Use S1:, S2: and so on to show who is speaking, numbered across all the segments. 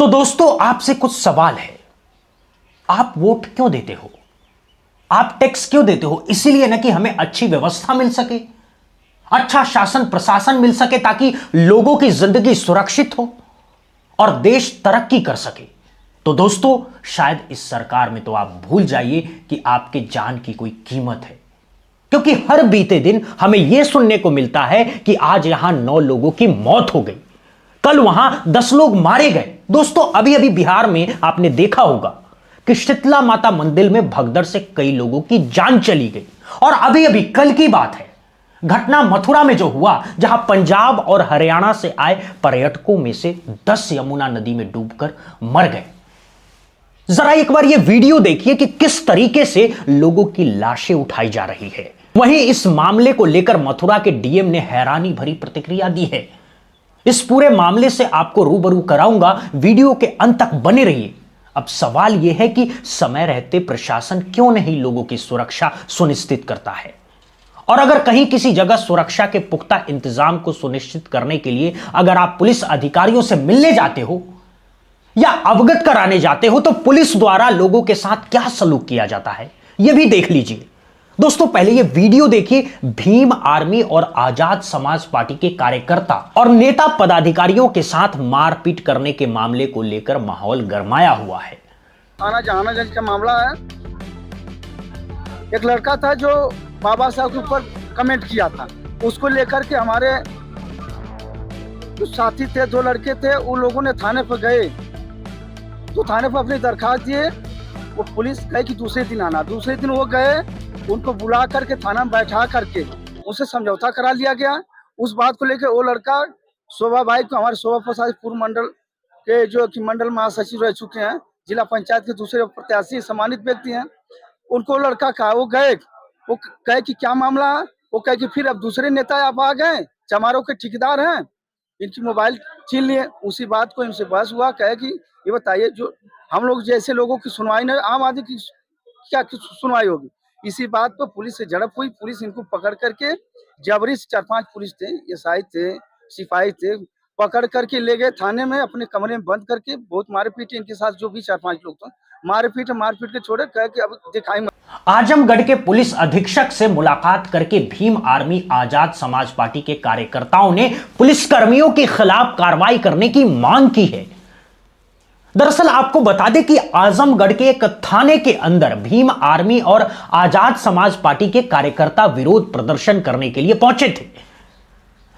S1: तो दोस्तों आपसे कुछ सवाल है। आप वोट क्यों देते हो? आप टैक्स क्यों देते हो? इसीलिए ना कि हमें अच्छी व्यवस्था मिल सके, अच्छा शासन प्रशासन मिल सके, ताकि लोगों की जिंदगी सुरक्षित हो और देश तरक्की कर सके। तो दोस्तों शायद इस सरकार में तो आप भूल जाइए कि आपके जान की कोई कीमत है, क्योंकि हर बीते दिन हमें यह सुनने को मिलता है कि आज यहां 9 लोगों की मौत हो गई, कल वहां 10 लोग मारे गए। दोस्तों अभी अभी बिहार में आपने देखा होगा कि शीतला माता मंदिर में भगदड़ से कई लोगों की जान चली गई। और अभी अभी कल की बात है, घटना मथुरा में जो हुआ, जहां पंजाब और हरियाणा से आए पर्यटकों में से 10 यमुना नदी में डूबकर मर गए। जरा एक बार यह वीडियो देखिए कि किस तरीके से लोगों की लाशें उठाई जा रही है। वहीं इस मामले को लेकर मथुरा के डीएम ने हैरानी भरी प्रतिक्रिया दी है। इस पूरे मामले से आपको रूबरू कराऊंगा, वीडियो के अंत तक बने रहिए। अब सवाल यह है कि समय रहते प्रशासन क्यों नहीं लोगों की सुरक्षा सुनिश्चित करता है? और अगर कहीं किसी जगह सुरक्षा के पुख्ता इंतजाम को सुनिश्चित करने के लिए अगर आप पुलिस अधिकारियों से मिलने जाते हो या अवगत कराने जाते हो, तो पुलिस द्वारा लोगों के साथ क्या सलूक किया जाता है, यह भी देख लीजिए। दोस्तों पहले यह वीडियो देखिए। भीम आर्मी और आजाद समाज पार्टी के कार्यकर्ता और नेता पदाधिकारियों के साथ मारपीट करने के मामले को लेकर माहौल गरमाया हुआ है।
S2: थाना जहानागंज का मामला है। एक लड़का था जो बाबा साहब के ऊपर कमेंट किया था, उसको लेकर के हमारे जो साथी थे, 2 लड़के थे, उन लोगों ने थाने पर गए, तो थाने पर अपनी दरखास्त दिए। वो पुलिस कहे कि दूसरे दिन आना। दूसरे दिन वो गए, उनको बुला करके थाना में बैठा करके उनसे समझौता करा लिया गया। उस बात को लेकर वो लड़का शोभा भाई को, हमारे शोभा प्रसाद पूर्व मंडल के जो कि मंडल महासचिव रह चुके हैं, जिला पंचायत के दूसरे प्रत्याशी सम्मानित व्यक्ति हैं, उनको लड़का कहा, वो गए, वो कहे कि क्या मामला है। वो कहे कि फिर अब दूसरे नेता आप आ गए, चमारों के ठेकेदार हैं, इनकी मोबाइल छीन लिए। उसी बात को इनसे बहस हुआ। कहे कि ये बताइए, जो हम लोग जैसे लोगों की सुनवाई नहीं, आम आदमी की क्या सुनवाई होगी? इसी बात पर पुलिस से झड़प हुई। पुलिस इनको पकड़ करके जबरी से 4-5 पुलिस थे, एसआई थे, सिपाही थे, पकड़ करके ले गए थाने में, अपने कमरे में बंद करके बहुत मारपीट इनके साथ, जो भी 4-5 लोग थे, मारपीट के छोड़े, कहे कि अब दिखाई।
S1: आजमगढ़ के पुलिस अधीक्षक से मुलाकात करके भीम आर्मी आजाद समाज पार्टी के कार्यकर्ताओं ने पुलिसकर्मियों के खिलाफ कार्रवाई करने की मांग की है। दरअसल आपको बता दें कि आजमगढ़ के एक थाने के अंदर भीम आर्मी और आजाद समाज पार्टी के कार्यकर्ता विरोध प्रदर्शन करने के लिए पहुंचे थे,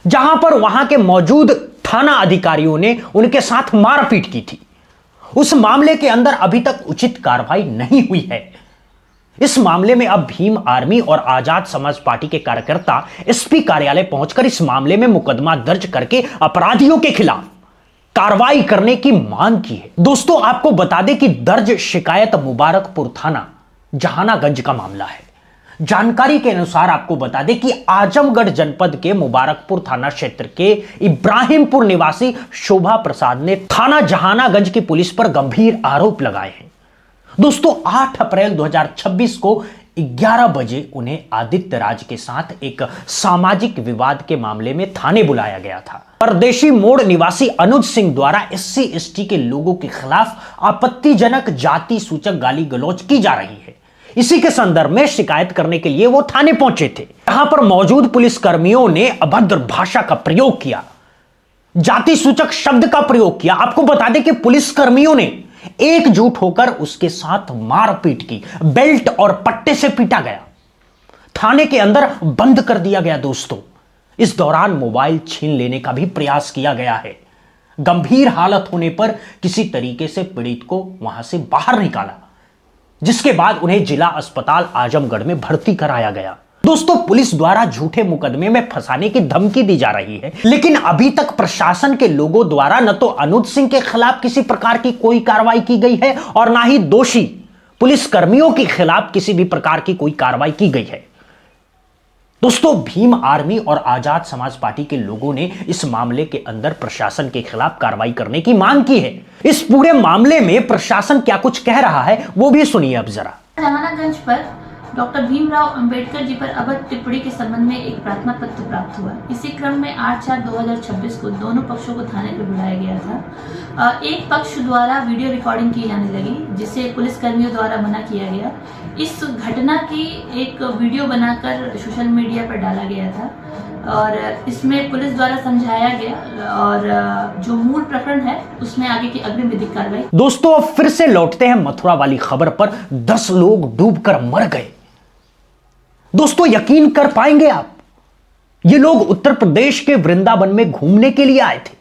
S1: जहां पर वहां के मौजूद थाना अधिकारियों ने उनके साथ मारपीट की थी। उस मामले के अंदर अभी तक उचित कार्रवाई नहीं हुई है। इस मामले में अब भीम आर्मी और आजाद समाज पार्टी के कार्यकर्ता एसपी कार्यालय पहुंचकर इस मामले में मुकदमा दर्ज करके अपराधियों के खिलाफ कार्रवाई करने की मांग की है। दोस्तों आपको बता दें कि दर्ज शिकायत मुबारकपुर थाना जहानागंज का मामला है। जानकारी के अनुसार आपको बता दें कि आजमगढ़ जनपद के मुबारकपुर थाना क्षेत्र के इब्राहिमपुर निवासी शोभा प्रसाद ने थाना जहानागंज की पुलिस पर गंभीर आरोप लगाए हैं। दोस्तों 8 अप्रैल 2026 को 11 बजे उन्हें आदित्य राज के साथ एक सामाजिक विवाद के मामले में थाने बुलाया गया था। परदेशी मोड़ निवासी अनुज सिंह द्वारा SC ST के लोगों के खिलाफ आपत्तिजनक जाति सूचक गाली गलौज की जा रही है। इसी के संदर्भ में शिकायत करने के लिए वो थाने पहुंचे थे। यहां पर मौजूद पुलिसकर्मियों ने अभद्र भाषा का प्रयोग किया, जाति सूचक शब्द का प्रयोग किया। आपको बता दें कि पुलिसकर्मियों ने एकजुट होकर उसके साथ मारपीट की, बेल्ट और पट्टे से पीटा गया, थाने के अंदर बंद कर दिया गया। दोस्तों इस दौरान मोबाइल छीन लेने का भी प्रयास किया गया है। गंभीर हालत होने पर किसी तरीके से पीड़ित को वहां से बाहर निकाला, जिसके बाद उन्हें जिला अस्पताल आजमगढ़ में भर्ती कराया गया। दोस्तों पुलिस द्वारा झूठे मुकदमे में फंसाने की धमकी दी जा रही है, लेकिन अभी तक प्रशासन के लोगों द्वारा न तो अनुज सिंह के खिलाफ किसी प्रकार की कोई कार्रवाई की गई है और ना ही दोषी पुलिसकर्मियों के खिलाफ किसी भी प्रकार की कोई कार्रवाई की गई है। दोस्तों भीम आर्मी और आजाद समाज पार्टी के लोगों ने इस मामले के अंदर प्रशासन के खिलाफ कार्रवाई करने की मांग की है। इस पूरे मामले में प्रशासन क्या कुछ कह रहा है वो भी सुनिए अब जरा।
S3: जहानागंज पर डॉक्टर भीमराव अंबेडकर जी पर अभद्र टिप्पणी के संबंध में एक प्रार्थना पत्र प्राप्त हुआ। इसी क्रम में 8/4/2026 को दोनों पक्षों को थाने पर बुलाया गया था। एक पक्ष द्वारा वीडियो रिकॉर्डिंग की जाने लगी, जिसे पुलिसकर्मियों द्वारा मना किया गया। इस घटना की एक वीडियो बनाकर सोशल मीडिया पर डाला गया था और इसमें पुलिस द्वारा समझाया गया और जो मूल प्रकरण है उसमें आगे की अग्रिम विधिक कार्रवाई।
S1: दोस्तों अब फिर से लौटते हैं मथुरा वाली खबर पर। 10 लोग डूबकर मर गए। दोस्तों यकीन कर पाएंगे आप, ये लोग उत्तर प्रदेश के वृंदावन में घूमने के लिए आए थे।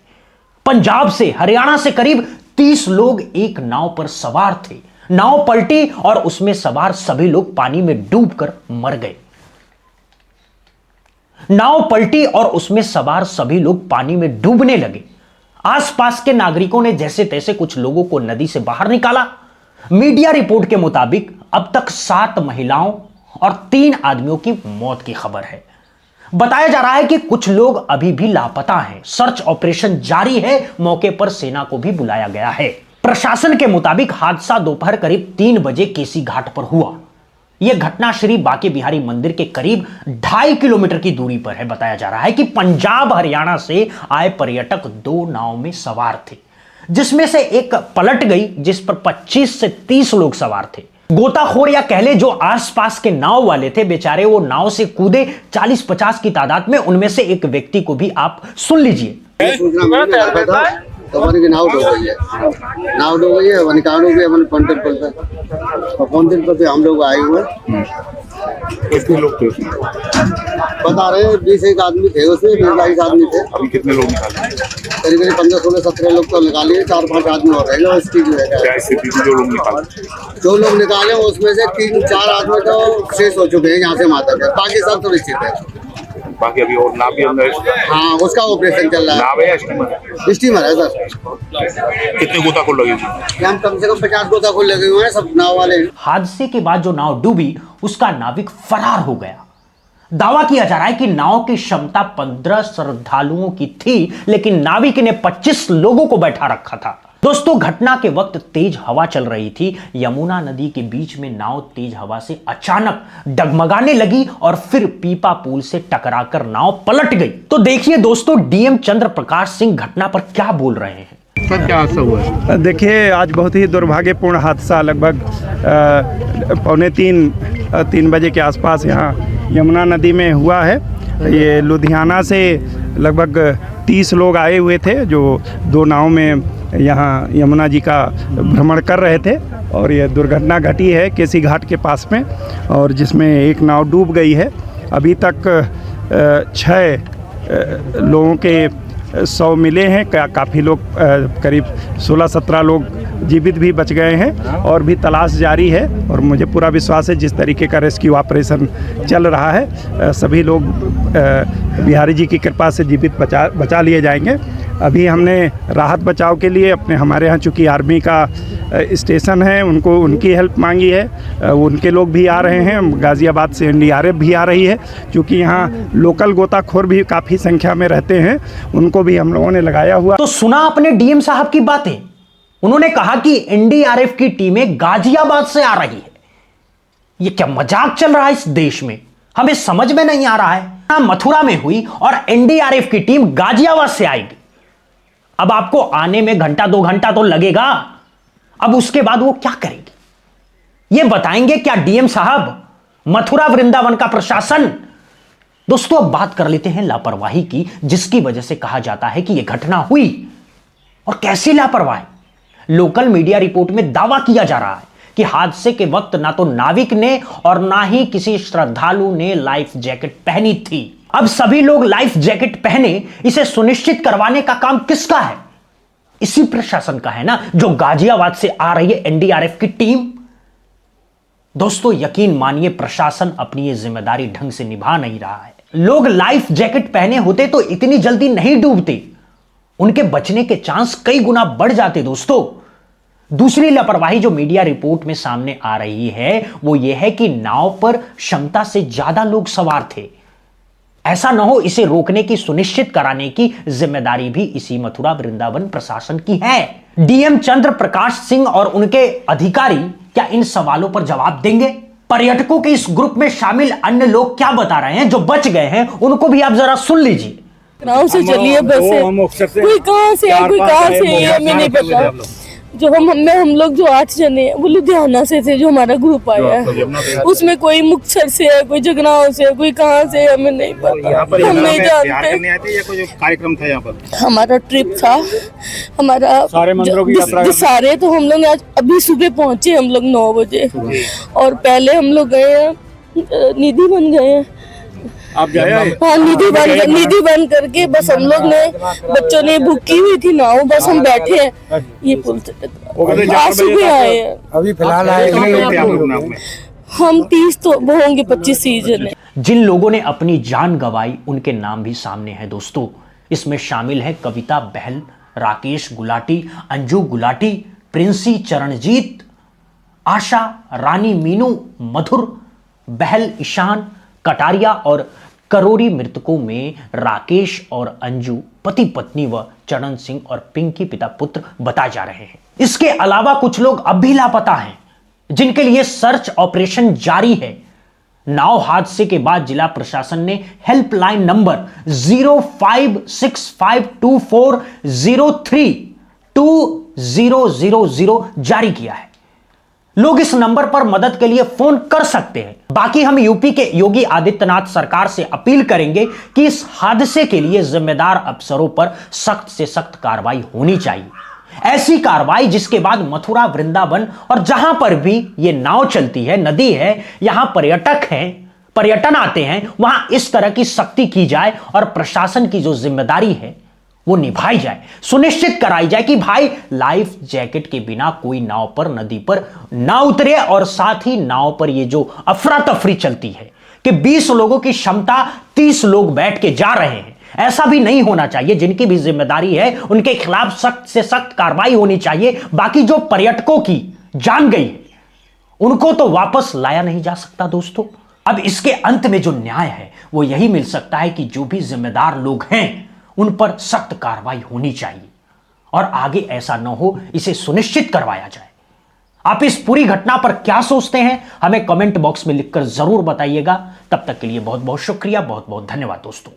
S1: पंजाब से, हरियाणा से करीब 30 लोग एक नाव पर सवार थे। नाव पलटी और उसमें सवार सभी लोग पानी में डूबकर मर गए। नाव पलटी और उसमें सवार सभी लोग पानी में डूबने लगे। आसपास के नागरिकों ने जैसे तैसे कुछ लोगों को नदी से बाहर निकाला। मीडिया रिपोर्ट के मुताबिक अब तक 7 महिलाओं और 3 आदमियों की मौत की खबर है। बताया जा रहा है कि कुछ लोग अभी भी लापता हैं। सर्च ऑपरेशन जारी है। मौके पर सेना को भी बुलाया गया है। प्रशासन के मुताबिक हादसा दोपहर करीब 3 बजे केसी घाट पर हुआ। यह घटना श्री बांके बिहारी मंदिर के करीब 2.5 किलोमीटर की दूरी पर है। बताया जा रहा है कि पंजाब हरियाणा से आए पर्यटक 2 नाव में सवार थे, जिसमें से एक पलट गई, जिस पर 25 से 30 लोग सवार थे। गोताखोर या कह ले जो आसपास के नाव वाले थे, बेचारे वो नाव से कूदे 40-50 की तादाद में। उनमें से एक व्यक्ति को भी आप सुन लीजिए।
S4: तो की नाव डूब गई है, नाव डूब गई है, निकाल हो गई अपन पॉइंटर पे। पॉइंटर पे हम लोग आए हुए।
S5: कितने लोग थे?
S4: बता रहे हैं 20-1 आदमी थे उसमें, 20-22 आदमी थे।
S5: अभी कितने लोग निकाले?
S4: करीब 15-16-17 लोग तो निकाले, 4-5 आदमी और रहे उसकी जो है।
S5: क्या स्थिति थी जो लोग निकाले?
S4: जो लोग निकाले उसमें से 3-4 आदमी तो शेष हो चुके हैं यहाँ से माता के, बाकी सब तो निश्चित है।
S5: बाकी अभी और नाव भी अंदर?
S4: हाँ, उसका ऑपरेशन चल रहा है।
S5: नाव है या स्टीमर?
S4: स्टीमर है सर।
S5: कितने गोताखोर लगे थे?
S4: हम कम से कम 50 गोताखोर लगे हुए हैं, सब नाव वाले।
S1: हादसे के बाद जो नाव डूबी उसका नाविक फरार हो गया। दावा किया जा रहा है कि नाव की क्षमता 15 श्रद्धालुओं की थी, लेकिन नाविक ने 25 लोगों को बैठा रखा था। दोस्तों घटना के वक्त तेज हवा चल रही थी। यमुना नदी के बीच में नाव तेज हवा से अचानक डगमगाने लगी और फिर पीपा पुल से टकराकर नाव पलट गई। तो देखिए दोस्तों डीएम चंद्र प्रकाश सिंह घटना पर क्या बोल रहे हैं।
S5: सर क्या हादसा हुआ है?
S6: देखिए आज बहुत ही दुर्भाग्यपूर्ण हादसा लगभग 2:45-3 बजे के आसपास यहाँ यमुना नदी में हुआ है। ये लुधियाना से लगभग 30 लोग आए हुए थे जो 2 नाव में यहाँ यमुना जी का भ्रमण कर रहे थे और ये दुर्घटना घटी है केसी घाट के पास में, और जिसमें एक नाव डूब गई है। अभी तक 6 लोगों के शव मिले हैं। काफ़ी लोग करीब 16-17 लोग जीवित भी बच गए हैं और भी तलाश जारी है। और मुझे पूरा विश्वास है जिस तरीके का रेस्क्यू ऑपरेशन चल रहा है सभी लोग बिहारी जी की कृपा से जीवित बचा लिए जाएंगे। अभी हमने राहत बचाव के लिए हमारे यहाँ चूँकि आर्मी का स्टेशन है, उनकी हेल्प मांगी है। उनके लोग भी आ रहे हैं, गाज़ियाबाद से एनडीआरएफ भी आ रही है। क्योंकि यहाँ लोकल गोताखोर भी काफ़ी संख्या में रहते हैं, उनको भी हम लोगों ने लगाया हुआ।
S1: तो सुना आपने डीएम साहब की बातें। उन्होंने कहा कि एनडीआरएफ की टीमें गाजियाबाद से आ रही है। ये क्या मजाक चल रहा है इस देश में? हमें समझ में नहीं आ रहा है। मथुरा में हुई और एनडीआरएफ की टीम गाजियाबाद से आएगी। अब आपको आने में 1-2 घंटा तो लगेगा। अब उसके बाद वो क्या करेगी ये बताएंगे क्या डीएम साहब, मथुरा वृंदावन का प्रशासन? दोस्तों अब बात कर लेते हैं लापरवाही की, जिसकी वजह से कहा जाता है कि यह घटना हुई। और कैसी लापरवाही? लोकल मीडिया रिपोर्ट में दावा किया जा रहा है कि हादसे के वक्त ना तो नाविक ने और ना ही किसी श्रद्धालु ने लाइफ जैकेट पहनी थी। अब सभी लोग लाइफ जैकेट पहने, इसे सुनिश्चित करवाने का काम किसका है? इसी प्रशासन का है ना, जो गाजियाबाद से आ रही है एनडीआरएफ की टीम। दोस्तों यकीन मानिए प्रशासन अपनी ये जिम्मेदारी ढंग से निभा नहीं रहा है। लोग लाइफ जैकेट पहने होते तो इतनी जल्दी नहीं डूबते, उनके बचने के चांस कई गुना बढ़ जाते। दोस्तों दूसरी लापरवाही जो मीडिया रिपोर्ट में सामने आ रही है वो ये है कि नाव पर क्षमता से ज्यादा लोग सवार थे। ऐसा न हो, इसे रोकने की, सुनिश्चित कराने की जिम्मेदारी भी इसी मथुरा वृंदावन प्रशासन की है। डीएम चंद्र प्रकाश सिंह और उनके अधिकारी क्या इन सवालों पर जवाब देंगे? पर्यटकों के इस ग्रुप में शामिल अन्य लोग क्या बता रहे हैं जो बच गए हैं, उनको भी आप जरा सुन लीजिए।
S7: गाँव से चलिए बस है, कोई कहाँ से है कोई कहाँ से है ये हमें नहीं पता। जो हम लोग जो 8 जने हैं वो लुधियाना से थे, जो हमारा ग्रुप आया है उसमें कोई मुक्तसर से है, कोई जगनाव से है, कोई कहाँ से है हमें नहीं पता, हम नहीं जानते।
S5: कार्यक्रम था यहाँ पर,
S7: हमारा ट्रिप था, हमारा सारे मंदिरों की यात्रा सारे, तो हम लोग आज अभी सुबह पहुंचे हम लोग 9 बजे, और पहले हम लोग गए हैं निधि बन गए हैं।
S5: आप गए?
S7: हाँ, निधि बन करके बस हम लोग ने, बच्चों ने बुक की हुई थी नाव, बस हम बैठे हैं ये पुल आज सुबह आए हैं।
S5: अभी फिलहाल आए
S7: हम 30 तो होंगे, 25 जन है।
S1: जिन लोगों ने अपनी जान गंवाई उनके नाम भी सामने हैं दोस्तों। इसमें शामिल है कविता बहल, राकेश गुलाटी, अंजू गुलाटी, प्रिंसी चरणजीत, आशा, रानी मीनू, मधुर, बहल, ईशान, कटारिया और करोरी। मृतकों में राकेश और अंजू पति पत्नी व चरण सिंह और पिंकी पिता पुत्र बताए जा रहे हैं। इसके अलावा कुछ लोग अब भी लापता हैं, जिनके लिए सर्च ऑपरेशन जारी है। नाव हादसे के बाद जिला प्रशासन ने हेल्पलाइन नंबर 056524032000 जारी किया है। लोग इस नंबर पर मदद के लिए फोन कर सकते हैं। बाकी हम यूपी के योगी आदित्यनाथ सरकार से अपील करेंगे कि इस हादसे के लिए जिम्मेदार अफसरों पर सख्त से सख्त कार्रवाई होनी चाहिए। ऐसी कार्रवाई जिसके बाद मथुरा, वृंदावन और जहां पर भी ये नाव चलती है, नदी है, यहां पर्यटक हैं, पर्यटन आते हैं, वहां इस तरह की सख्ती की जाए और प्रशासन की जो जिम्मेदारी है वो निभाई जाए। सुनिश्चित कराई जाए कि भाई लाइफ जैकेट के बिना कोई नाव पर, नदी पर ना उतरे। और साथ ही नाव पर ये जो अफरा तफरी चलती है कि 20 लोगों की क्षमता 30 लोग बैठ के जा रहे हैं, ऐसा भी नहीं होना चाहिए। जिनकी भी जिम्मेदारी है उनके खिलाफ सख्त से सख्त कार्रवाई होनी चाहिए। बाकी जो पर्यटकों की जान गई है उनको तो वापस लाया नहीं जा सकता दोस्तों। अब इसके अंत में जो न्याय है वो यही मिल सकता है कि जो भी जिम्मेदार लोग हैं उन पर सख्त कार्रवाई होनी चाहिए और आगे ऐसा न हो, इसे सुनिश्चित करवाया जाए। आप इस पूरी घटना पर क्या सोचते हैं हमें कमेंट बॉक्स में लिखकर जरूर बताइएगा। तब तक के लिए बहुत बहुत शुक्रिया, बहुत बहुत धन्यवाद दोस्तों।